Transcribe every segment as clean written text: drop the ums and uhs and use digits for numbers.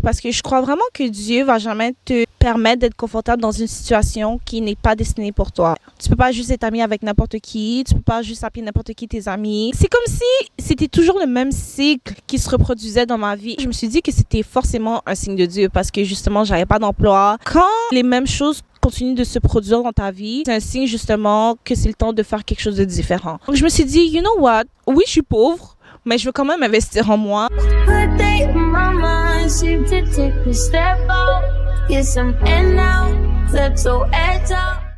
parce que je crois vraiment que Dieu va jamais te permettre d'être confortable dans une situation qui n'est pas destinée pour toi. Tu peux pas juste être ami avec n'importe qui, tu peux pas juste appeler n'importe qui tes amis. C'est comme si c'était toujours le même cycle qui se reproduisait dans ma vie. Je me suis dit que c'était forcément un signe de Dieu parce que justement, j'avais pas d'emploi. Quand les mêmes choses continuent de se produire dans ta vie, c'est un signe justement que c'est le temps de faire quelque chose de différent. Donc je me suis dit, you know what? Oui, je suis pauvre, mais je veux quand même investir en moi.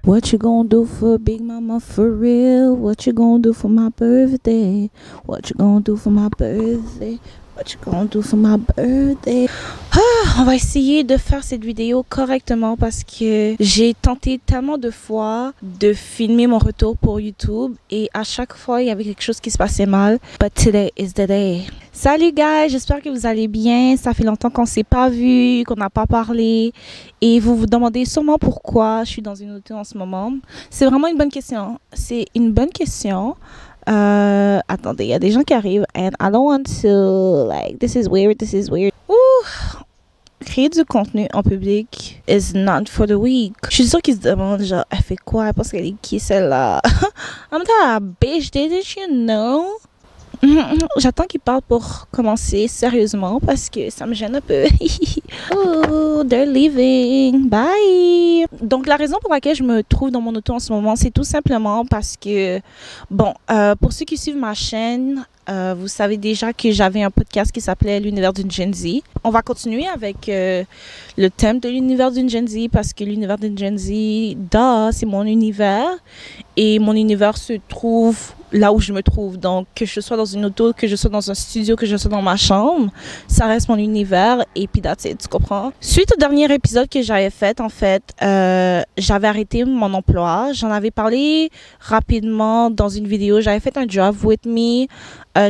What you gonna do for Big Mama for real? What you gonna do for my birthday? What you gonna do for my birthday? What you gonna do for my birthday? On va essayer de faire cette vidéo correctement parce que j'ai tenté tellement de fois de filmer mon retour pour YouTube et à chaque fois il y avait quelque chose qui se passait mal. But today is the day. Salut guys, j'espère que vous allez bien. Ça fait longtemps qu'on s'est pas vu, qu'on n'a pas parlé et vous vous demandez sûrement pourquoi je suis dans une auto en ce moment. C'est vraiment une bonne question. C'est une bonne question. Attendez, il y a des gens qui arrivent and I don't want to like this is weird. Créer du contenu en public is not for the weak. Je suis sûre qu'ils se demandent genre elle fait quoi, elle pense qu'elle est qui celle-là. I'm that bitch, didn't you know? J'attends qu'ils parlent pour commencer sérieusement parce que ça me gêne un peu. Oh, they're leaving. Bye. Donc la raison pour laquelle je me trouve dans mon auto en ce moment, c'est tout simplement parce que, bon, pour ceux qui suivent ma chaîne, vous savez déjà que j'avais un podcast qui s'appelait l'univers d'une Gen Z. On va continuer avec le thème de l'univers d'une Gen Z parce que l'univers d'une Gen Z, c'est mon univers et mon univers se trouve là où je me trouve. Donc, que je sois dans une auto, que je sois dans un studio, que je sois dans ma chambre, ça reste mon univers et puis that's it, tu comprends? Suite au dernier épisode que j'avais fait, en fait, j'avais arrêté mon emploi. J'en avais parlé rapidement dans une vidéo. J'avais fait un job with me.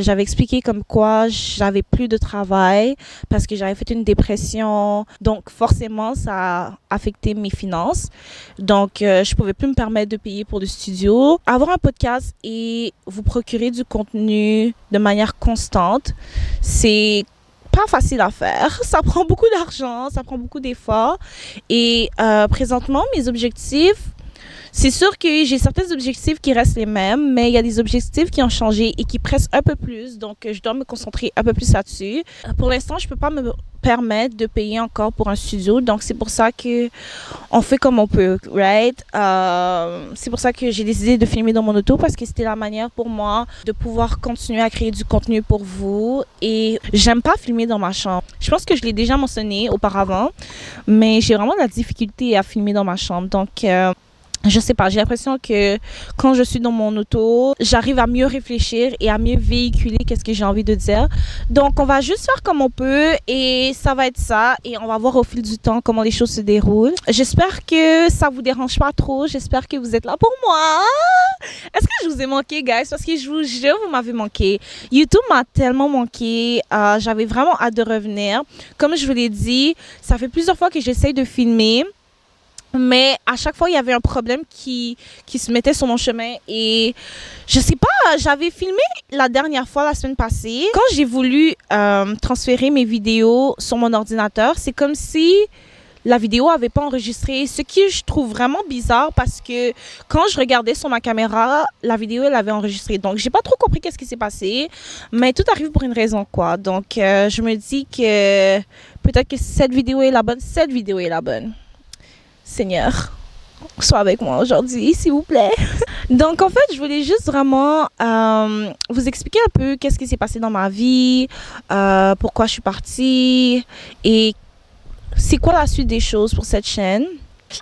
J'avais expliqué comme quoi j'avais plus de travail parce que j'avais fait une dépression. Donc, forcément, ça a affecté mes finances. Donc, je pouvais plus me permettre de payer pour le studio. Avoir un podcast et vous procurer du contenu de manière constante, c'est pas facile à faire. Ça prend beaucoup d'argent, ça prend beaucoup d'efforts. Et présentement, mes objectifs, c'est sûr que j'ai certains objectifs qui restent les mêmes, mais il y a des objectifs qui ont changé et qui pressent un peu plus. Donc, je dois me concentrer un peu plus là-dessus. Pour l'instant, je peux pas me permettre de payer encore pour un studio. Donc, c'est pour ça que on fait comme on peut, right? C'est pour ça que j'ai décidé de filmer dans mon auto parce que c'était la manière pour moi de pouvoir continuer à créer du contenu pour vous. Et j'aime pas filmer dans ma chambre. Je pense que je l'ai déjà mentionné auparavant, mais j'ai vraiment de la difficulté à filmer dans ma chambre. Donc, je sais pas, j'ai l'impression que quand je suis dans mon auto, j'arrive à mieux réfléchir et à mieux véhiculer qu'est-ce que j'ai envie de dire. Donc, on va juste faire comme on peut et ça va être ça. Et on va voir au fil du temps comment les choses se déroulent. J'espère que ça vous dérange pas trop. J'espère que vous êtes là pour moi. Est-ce que je vous ai manqué, guys? Parce que je vous jure, vous m'avez manqué. YouTube m'a tellement manqué. J'avais vraiment hâte de revenir. Comme je vous l'ai dit, ça fait plusieurs fois que j'essaye de filmer. Mais à chaque fois, il y avait un problème qui se mettait sur mon chemin et je sais pas, j'avais filmé la dernière fois, la semaine passée. Quand j'ai voulu transférer mes vidéos sur mon ordinateur, c'est comme si la vidéo avait pas enregistré, ce qui je trouve vraiment bizarre parce que quand je regardais sur ma caméra, la vidéo, elle avait enregistré. Donc, j'ai pas trop compris qu'est-ce qui s'est passé, mais tout arrive pour une raison, quoi. Donc, je me dis que peut-être que cette vidéo est la bonne. Seigneur, sois avec moi aujourd'hui, s'il vous plaît. Donc, en fait, je voulais juste vraiment vous expliquer un peu qu'est-ce qui s'est passé dans ma vie, pourquoi je suis partie et c'est quoi la suite des choses pour cette chaîne.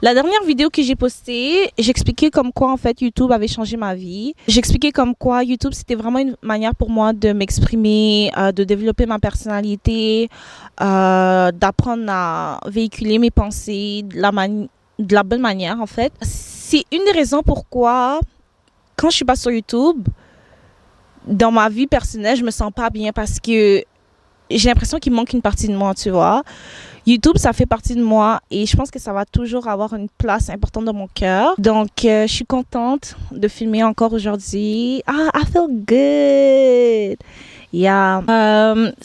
La dernière vidéo que j'ai postée, j'expliquais comme quoi, en fait, YouTube avait changé ma vie. J'expliquais comme quoi YouTube, c'était vraiment une manière pour moi de m'exprimer, de développer ma personnalité, d'apprendre à véhiculer mes pensées de la bonne manière, en fait. C'est une des raisons pourquoi, quand je suis pas sur YouTube, dans ma vie personnelle, je me sens pas bien parce que j'ai l'impression qu'il manque une partie de moi, tu vois. YouTube, ça fait partie de moi et je pense que ça va toujours avoir une place importante dans mon cœur. Donc, je suis contente de filmer encore aujourd'hui. I feel good. Yeah.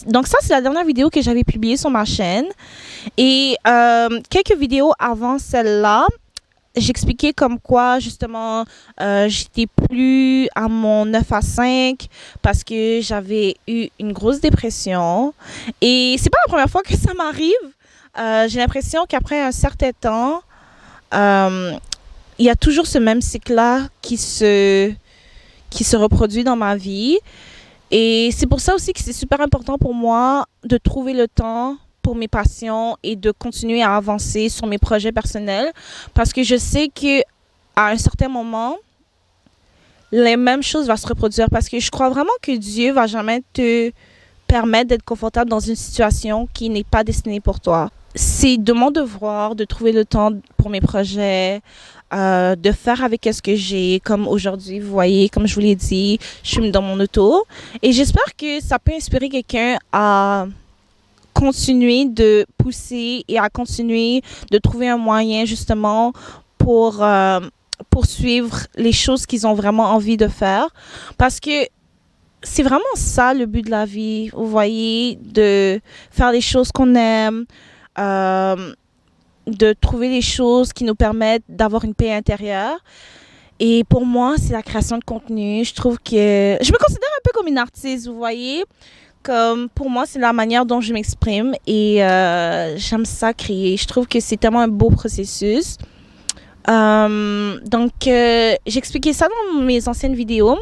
Donc ça, c'est la dernière vidéo que j'avais publiée sur ma chaîne. Et quelques vidéos avant celle-là, j'expliquais comme quoi, justement, j'étais plus à mon 9 à 5 parce que j'avais eu une grosse dépression. Et c'est pas la première fois que ça m'arrive. J'ai l'impression qu'après un certain temps, il y a toujours ce même cycle-là qui se reproduit dans ma vie. Et c'est pour ça aussi que c'est super important pour moi de trouver le temps pour mes passions et de continuer à avancer sur mes projets personnels parce que je sais que à un certain moment, les mêmes choses vont se reproduire parce que je crois vraiment que Dieu va jamais te permettre d'être confortable dans une situation qui n'est pas destinée pour toi. C'est de mon devoir de trouver le temps pour mes projets, de faire avec ce que j'ai, comme aujourd'hui, vous voyez, comme je vous l'ai dit, je suis dans mon auto et j'espère que ça peut inspirer quelqu'un à continuer de pousser et à continuer de trouver un moyen justement pour poursuivre les choses qu'ils ont vraiment envie de faire parce que c'est vraiment ça le but de la vie, vous voyez, de faire les choses qu'on aime, de trouver les choses qui nous permettent d'avoir une paix intérieure. Et pour moi, c'est la création de contenu. Je trouve que je me considère un peu comme une artiste, vous voyez. Comme pour moi, c'est la manière dont je m'exprime et j'aime ça créer. Je trouve que c'est tellement un beau processus. Donc, j'expliquais ça dans mes anciennes vidéos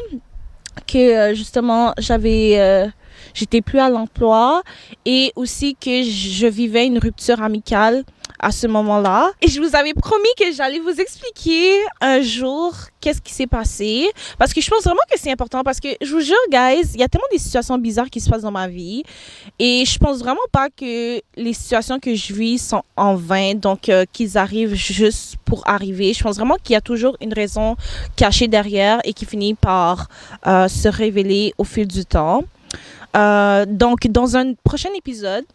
que justement, j'étais plus à l'emploi et aussi que je vivais une rupture amicale à ce moment-là. Et je vous avais promis que j'allais vous expliquer un jour qu'est-ce qui s'est passé. Parce que je pense vraiment que c'est important. Parce que je vous jure, guys, il y a tellement des situations bizarres qui se passent dans ma vie. Et je pense vraiment pas que les situations que je vis sont en vain. Donc, qu'ils arrivent juste pour arriver. Je pense vraiment qu'il y a toujours une raison cachée derrière et qui finit par se révéler au fil du temps. Donc, dans un prochain épisode,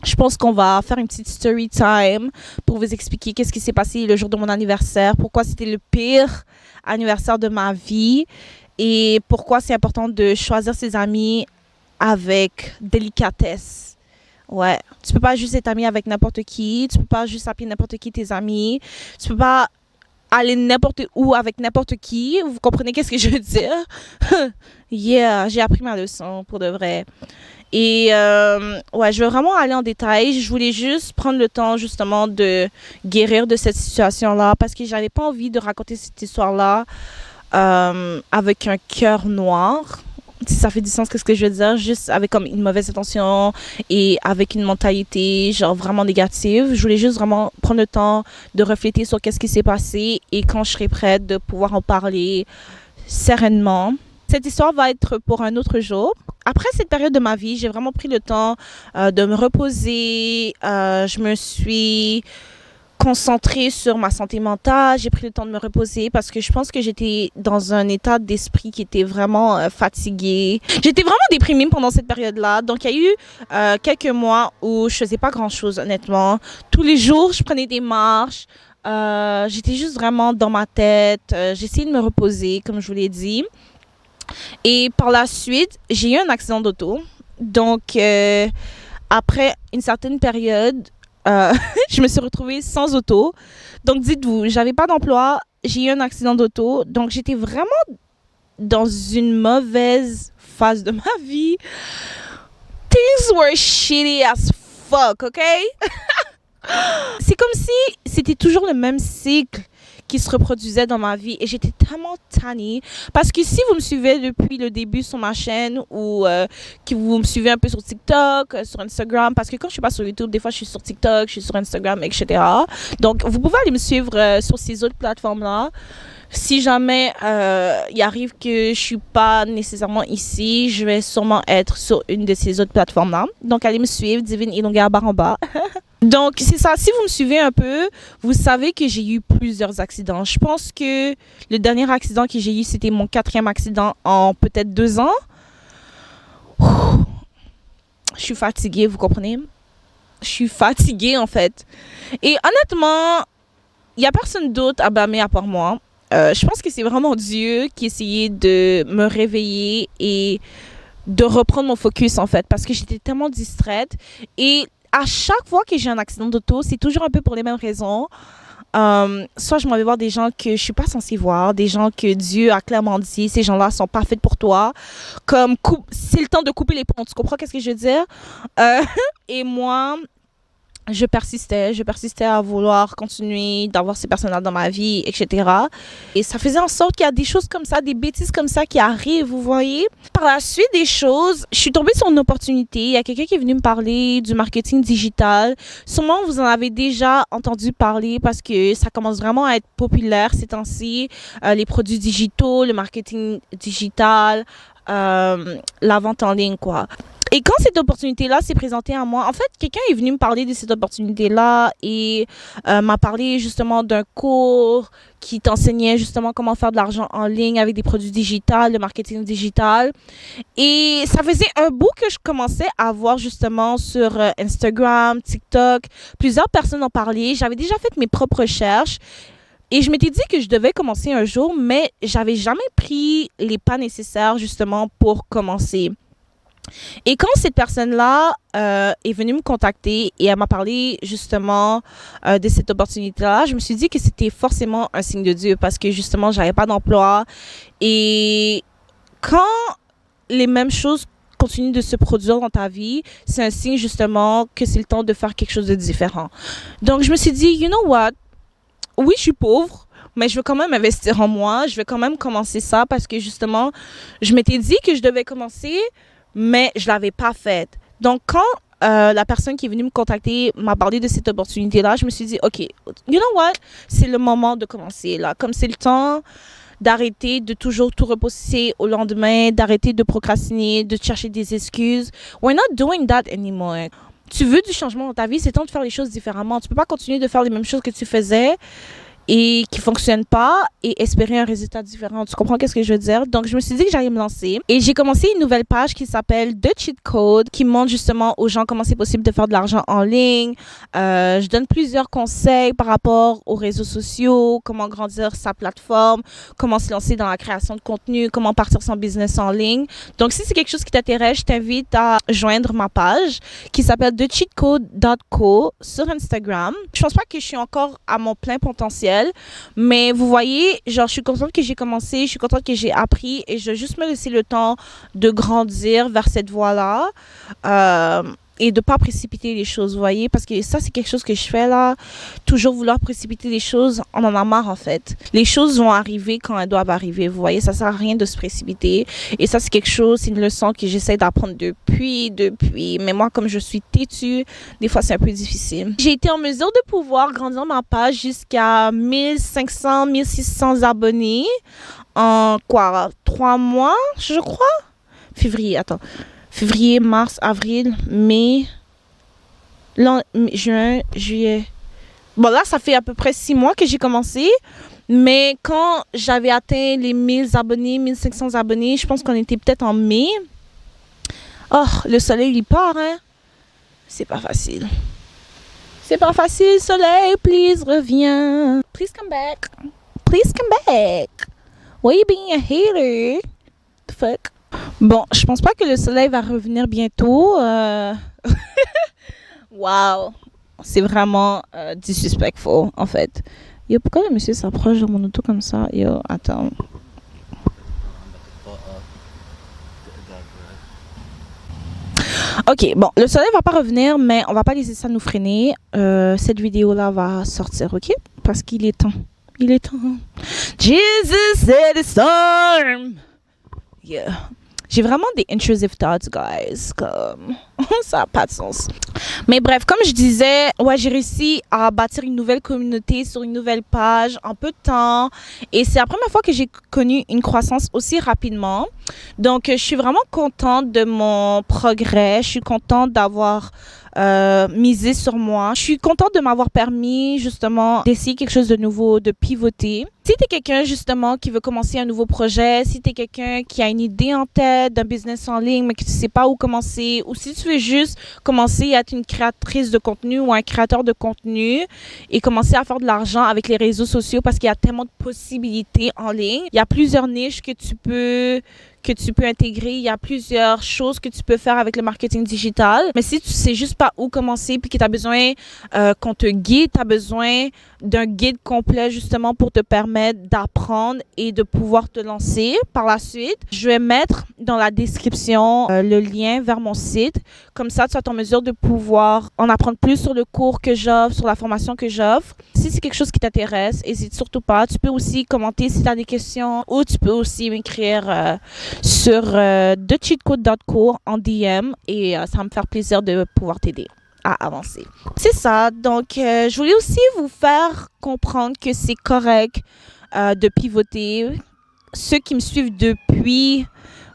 je pense qu'on va faire une petite story time pour vous expliquer qu'est-ce qui s'est passé le jour de mon anniversaire, pourquoi c'était le pire anniversaire de ma vie et pourquoi c'est important de choisir ses amis avec délicatesse. Ouais, tu peux pas juste être ami avec n'importe qui, tu peux pas juste appeler n'importe qui tes amis, tu peux pas aller n'importe où avec n'importe qui. Vous comprenez qu'est-ce que je veux dire? Yeah, j'ai appris ma leçon pour de vrai. Et ouais, je veux vraiment aller en détail. Je voulais juste prendre le temps justement de guérir de cette situation-là parce que j'avais pas envie de raconter cette histoire-là avec un cœur noir. Si ça fait du sens, qu'est-ce que je veux dire? Juste avec comme une mauvaise intention et avec une mentalité genre vraiment négative. Je voulais juste vraiment prendre le temps de réfléchir sur qu'est-ce qui s'est passé et quand je serai prête de pouvoir en parler sereinement. Cette histoire va être pour un autre jour. Après cette période de ma vie, j'ai vraiment pris le temps de me reposer. Je me suis concentrée sur ma santé mentale. J'ai pris le temps de me reposer parce que je pense que j'étais dans un état d'esprit qui était vraiment fatigué. J'étais vraiment déprimée pendant cette période-là. Donc, il y a eu quelques mois où je faisais pas grand-chose, honnêtement. Tous les jours, je prenais des marches. J'étais juste vraiment dans ma tête. J'essayais de me reposer, comme je vous l'ai dit. Et par la suite, j'ai eu un accident d'auto. Donc, après une certaine période, je me suis retrouvée sans auto. Donc, dites-vous, j'avais pas d'emploi, j'ai eu un accident d'auto. Donc, j'étais vraiment dans une mauvaise phase de ma vie. Things were shitty as fuck, OK? C'est comme si c'était toujours le même cycle qui se reproduisait dans ma vie et j'étais tellement tannée parce que si vous me suivez depuis le début sur ma chaîne ou que vous me suivez un peu sur TikTok, sur Instagram, parce que quand je suis pas sur YouTube, des fois je suis sur TikTok, je suis sur Instagram, etc. Donc vous pouvez aller me suivre sur ces autres plateformes-là. Si jamais il arrive que je suis pas nécessairement ici, je vais sûrement être sur une de ces autres plateformes-là. Donc allez me suivre, Divine Ilonga Baramba. Donc, c'est ça. Si vous me suivez un peu, vous savez que j'ai eu plusieurs accidents. Je pense que le dernier accident que j'ai eu, c'était mon 4e accident en peut-être 2 ans. Je suis fatiguée, vous comprenez? Je suis fatiguée, en fait. Et honnêtement, il n'y a personne d'autre à blâmer à part moi. Je pense que c'est vraiment Dieu qui essayait de me réveiller et de reprendre mon focus, en fait, parce que j'étais tellement distraite. Et à chaque fois que j'ai un accident d'auto, c'est toujours un peu pour les mêmes raisons. Soit je m'en vais voir des gens que je suis pas censée voir, des gens que Dieu a clairement dit, ces gens-là sont pas faits pour toi. Comme, c'est le temps de couper les ponts, tu comprends qu'est-ce que je veux dire? Et moi, je persistais à vouloir continuer d'avoir ces personnes-là dans ma vie, etc. Et ça faisait en sorte qu'il y a des choses comme ça, des bêtises comme ça qui arrivent, vous voyez. Par la suite des choses, je suis tombée sur une opportunité. Il y a quelqu'un qui est venu me parler du marketing digital. Sûrement, vous en avez déjà entendu parler parce que ça commence vraiment à être populaire ces temps-ci. Les produits digitaux, le marketing digital, la vente en ligne, quoi. Et quand cette opportunité-là s'est présentée à moi, en fait, quelqu'un est venu me parler de cette opportunité-là et m'a parlé justement d'un cours qui t'enseignait justement comment faire de l'argent en ligne avec des produits digitaux, le marketing digital. Et ça faisait un bout que je commençais à voir justement sur Instagram, TikTok. Plusieurs personnes en parlaient. J'avais déjà fait mes propres recherches. Et je m'étais dit que je devais commencer un jour, mais j'avais jamais pris les pas nécessaires justement pour commencer. Et quand cette personne-là est venue me contacter et elle m'a parlé justement de cette opportunité-là, je me suis dit que c'était forcément un signe de Dieu parce que justement, j'avais pas d'emploi. Et quand les mêmes choses continuent de se produire dans ta vie, c'est un signe justement que c'est le temps de faire quelque chose de différent. Donc, je me suis dit, you know what? Oui, je suis pauvre, mais je veux quand même investir en moi. Je vais quand même commencer ça parce que justement, je m'étais dit que je devais commencer, mais je l'avais pas faite. Donc, quand la personne qui est venue me contacter m'a parlé de cette opportunité-là, je me suis dit, OK, you know what? C'est le moment de commencer, là. Comme c'est le temps d'arrêter de toujours tout repousser au lendemain, d'arrêter de procrastiner, de chercher des excuses. We're not doing that anymore. Tu veux du changement dans ta vie, c'est temps de faire les choses différemment. Tu peux pas continuer de faire les mêmes choses que tu faisais et qui fonctionne pas et espérer un résultat différent. Tu comprends qu'est-ce que je veux dire? Donc, je me suis dit que j'allais me lancer et j'ai commencé une nouvelle page qui s'appelle The Cheat Code qui montre justement aux gens comment c'est possible de faire de l'argent en ligne. Je donne plusieurs conseils par rapport aux réseaux sociaux, comment grandir sa plateforme, comment se lancer dans la création de contenu, comment partir son business en ligne. Donc, si c'est quelque chose qui t'intéresse, je t'invite à joindre ma page qui s'appelle thecheatcode.co sur Instagram. Je pense pas que je suis encore à mon plein potentiel. Mais vous voyez, genre, je suis contente que j'ai commencé, je suis contente que j'ai appris et je vais juste me laisser le temps de grandir vers cette voie-là et de pas précipiter les choses, vous voyez, parce que ça, c'est quelque chose que je fais là, toujours vouloir précipiter les choses, on en a marre en fait. Les choses vont arriver quand elles doivent arriver, vous voyez, ça sert à rien de se précipiter et ça, c'est quelque chose, c'est une leçon que j'essaie d'apprendre depuis, mais moi, comme je suis têtue, des fois, c'est un peu difficile. J'ai été en mesure de pouvoir grandir ma page jusqu'à 1500, 1600 abonnés en quoi, 3 mois, je crois? Février, mars, avril, mai, juin, juillet. Bon, là, ça fait à peu près 6 mois que j'ai commencé. Mais quand j'avais atteint les 1000 abonnés, 1500 abonnés, je pense qu'on était peut-être en mai. Oh, le soleil, il part, hein? C'est pas facile. C'est pas facile, soleil, please, reviens. Please come back. Please come back. Why you being a hater? The fuck? Bon, je pense pas que le soleil va revenir bientôt. Wow. C'est vraiment disrespectful, en fait. Yo, pourquoi le monsieur s'approche de mon auto comme ça? Yo, attends. Ok, bon, le soleil va pas revenir, mais on va pas laisser ça nous freiner. Cette vidéo-là va sortir, ok? Parce qu'il est temps. Il est temps. Jesus said the storm. Yeah. J'ai vraiment des intrusive thoughts, guys. Comme, ça n'a pas de sens. Mais bref, comme je disais, ouais, j'ai réussi à bâtir une nouvelle communauté sur une nouvelle page en peu de temps. Et c'est la première fois que j'ai connu une croissance aussi rapidement. Donc, je suis vraiment contente de mon progrès. Je suis contente d'avoir misé sur moi. Je suis contente de m'avoir permis, justement, d'essayer quelque chose de nouveau, de pivoter. Si tu es quelqu'un justement qui veut commencer un nouveau projet, si tu es quelqu'un qui a une idée en tête d'un business en ligne mais que tu ne sais pas où commencer, ou si tu veux juste commencer à être une créatrice de contenu ou un créateur de contenu et commencer à faire de l'argent avec les réseaux sociaux parce qu'il y a tellement de possibilités en ligne. Il y a plusieurs niches que tu peux intégrer. Il y a plusieurs choses que tu peux faire avec le marketing digital. Mais si tu sais juste pas où commencer puis que tu as besoin qu'on te guide, tu as besoin d'un guide complet justement pour te permettre d'apprendre et de pouvoir te lancer par la suite, je vais mettre dans la description le lien vers mon site. Comme ça, tu es en mesure de pouvoir en apprendre plus sur le cours que j'offre, sur la formation que j'offre. Si c'est quelque chose qui t'intéresse, n'hésite surtout pas. Tu peux aussi commenter si tu as des questions ou tu peux aussi m'écrire sur thecheatcode.co en DM et ça va me faire plaisir de pouvoir t'aider à avancer. C'est ça. Donc, je voulais aussi vous faire comprendre que c'est correct de pivoter. Ceux qui me suivent depuis,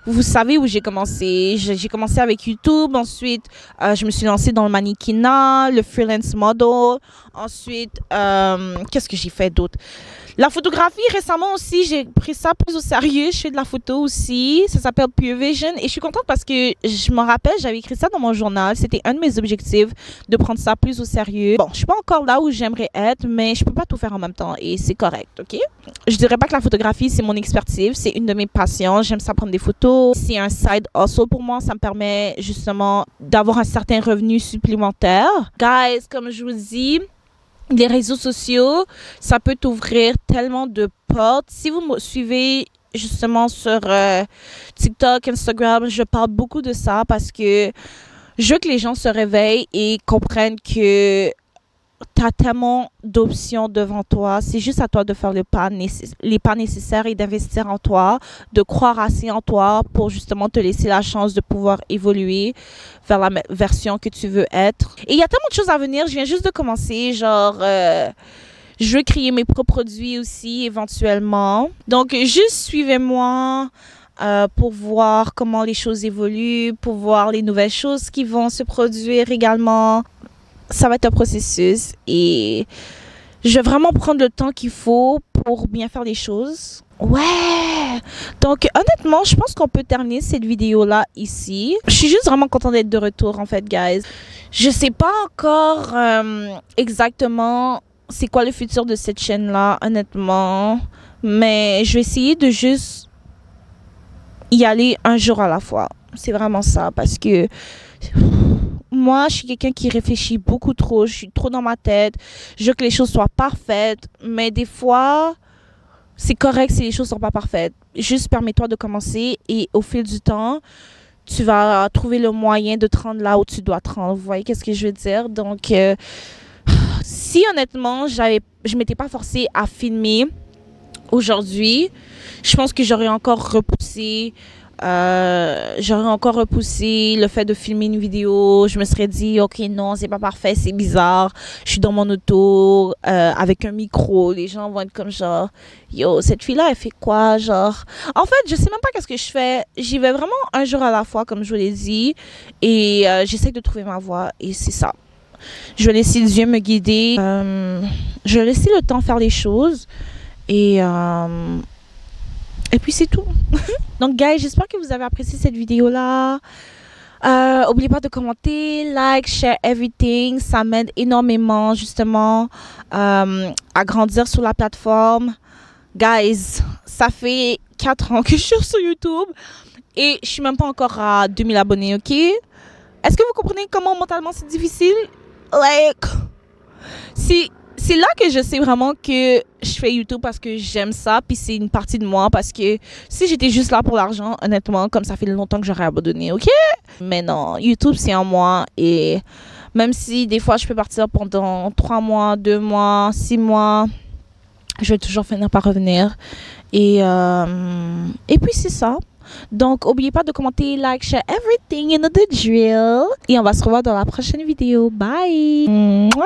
vous savez où j'ai commencé. J'ai commencé avec YouTube. Ensuite, je me suis lancée dans le mannequinat, le freelance model. Ensuite, qu'est-ce que j'ai fait d'autre? La photographie, récemment aussi, j'ai pris ça plus au sérieux. Je fais de la photo aussi. Ça s'appelle Pure Vision. Et je suis contente parce que je me rappelle, j'avais écrit ça dans mon journal. C'était un de mes objectifs de prendre ça plus au sérieux. Bon, je suis pas encore là où j'aimerais être, mais je peux pas tout faire en même temps et c'est correct, ok? Je dirais pas que la photographie, c'est mon expertise. C'est une de mes passions. J'aime ça prendre des photos. C'est un side hustle pour moi. Ça me permet justement d'avoir un certain revenu supplémentaire. Guys, comme je vous dis, les réseaux sociaux, ça peut t'ouvrir tellement de portes. Si vous me suivez justement sur TikTok, Instagram, je parle beaucoup de ça parce que je veux que les gens se réveillent et comprennent que tu as tellement d'options devant toi. C'est juste à toi de faire les pas nécessaires et d'investir en toi, de croire assez en toi pour justement te laisser la chance de pouvoir évoluer vers la version que tu veux être. Et il y a tellement de choses à venir. Je viens juste de commencer. Je veux créer mes propres produits aussi éventuellement. Donc, juste suivez-moi pour voir comment les choses évoluent, pour voir les nouvelles choses qui vont se produire également. Ça va être un processus et je vais vraiment prendre le temps qu'il faut pour bien faire les choses. Ouais! Donc, honnêtement, je pense qu'on peut terminer cette vidéo-là ici. Je suis juste vraiment contente d'être de retour, en fait, guys. Je sais pas encore exactement c'est quoi le futur de cette chaîne-là, honnêtement. Mais je vais essayer de juste y aller un jour à la fois. C'est vraiment ça, parce que moi, je suis quelqu'un qui réfléchit beaucoup trop. Je suis trop dans ma tête. Je veux que les choses soient parfaites. Mais des fois, c'est correct si les choses ne sont pas parfaites. Juste permets-toi de commencer et au fil du temps, tu vas trouver le moyen de te rendre là où tu dois te rendre. Vous voyez qu'est-ce que je veux dire? Donc, si honnêtement, je m'étais pas forcée à filmer aujourd'hui, je pense que j'aurais encore repoussé le fait de filmer une vidéo. Je me serais dit, ok, non, c'est pas parfait, c'est bizarre. Je suis dans mon auto avec un micro. Les gens vont être comme genre, yo, cette fille-là, elle fait quoi? Genre, en fait, je sais même pas qu'est-ce que je fais. J'y vais vraiment un jour à la fois, comme je vous l'ai dit. Et j'essaie de trouver ma voie. Et c'est ça. Je vais laisser Dieu me guider. Je vais laisser le temps faire les choses. Et puis c'est tout. Donc guys, j'espère que vous avez apprécié cette vidéo-là. N'oubliez pas de commenter, like, share everything. Ça m'aide énormément justement à grandir sur la plateforme. Guys, ça fait 4 ans que je suis sur YouTube et je suis même pas encore à 2000 abonnés, ok? Est-ce que vous comprenez comment mentalement c'est difficile? Like, c'est là que je sais vraiment que je fais YouTube parce que j'aime ça, puis c'est une partie de moi, parce que si j'étais juste là pour l'argent, honnêtement, comme ça fait longtemps que j'aurais abandonné, ok? Mais non, YouTube c'est en moi, et même si des fois je peux partir pendant 3 mois, 2 mois, 6 mois, je vais toujours finir par revenir. Et puis c'est ça. Donc, n'oubliez pas de commenter, like, share everything, you know the drill. Et on va se revoir dans la prochaine vidéo. Bye! Mouah!